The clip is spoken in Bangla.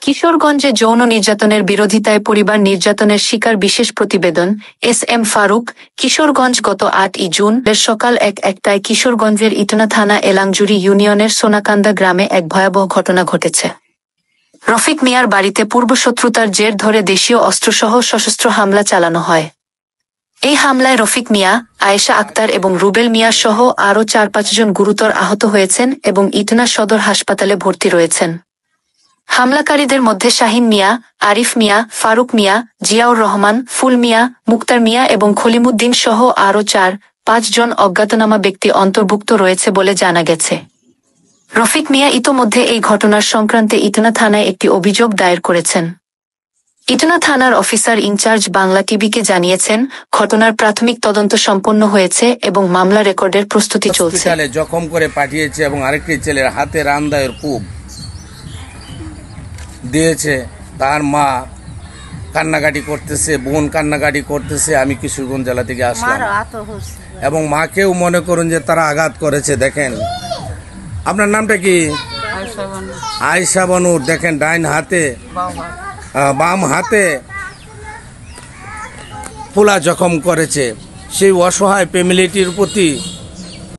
কিশোরগঞ্জে যৌন নির্যাতনের বিরোধিতায় পরিবার নির্যাতনের শিকার বিশেষ প্রতিবেদন এস.এম. ফারুক। কিশোরগঞ্জ গত ৮ই জুন সকাল ১টায় কিশোরগঞ্জের ইটনা থানা এলাংজুড়ি ইউনিয়নের সোনাকান্দা গ্রামে এক ভয়াবহ ঘটনা ঘটেছে। রফিক মিয়ার বাড়িতে পূর্বশত্রুতার জের ধরে দেশীয় অস্ত্রসহ সশস্ত্র হামলা চালানো হয়। এই হামলায় রফিক মিয়া, আয়েশা আক্তার এবং রুবেল মিয়া সহ আরও ৪-৫ জন গুরুতর আহত হয়েছেন এবং ইটনা সদর হাসপাতালে ভর্তি রয়েছেন। হামলাকারীদের মধ্যে শাহিন মিয়া, আরিফ মিয়া, ফারুক মিয়া, জিয়াউর রহমান, ফুল মিয়া, মুক্তার মিয়া এবং খলিমুদ্দিন সহ আরও ৪-৫ জন অজ্ঞাতনামা ব্যক্তি অন্তর্ভুক্ত রয়েছে বলে জানা গেছে। রফিক মিয়া ইতোমধ্যে এই ঘটনার সংক্রান্তে ইটনা থানায় একটি অভিযোগ দায়ের করেছেন। ইটনা থানার অফিসার ইনচার্জ বাংলা টিভিকে জানিয়েছেন, ঘটনার প্রাথমিক তদন্ত সম্পন্ন হয়েছে এবং মামলা রেকর্ডের প্রস্তুতি চলছে। জখম করে পাঠিয়েছে এবং আরেকটি ছেলের হাতে রামদায়ের কূপ দিয়েছে। তার মা কান্নাকাটি করতেছে, বোন কান্নাকাটি করতেছে। আমি কিশোরগঞ্জ জেলা থেকে আসলাম এবং মাকেও মনে করুন যে তারা আঘাত করেছে। দেখেন, আপনার নামটা কি? আয়েশা বানুর। দেখেন, ডাইন হাতে বাম হাতে পোলা জখম করেছে। সেই অসহায় ফ্যামিলিটির প্রতি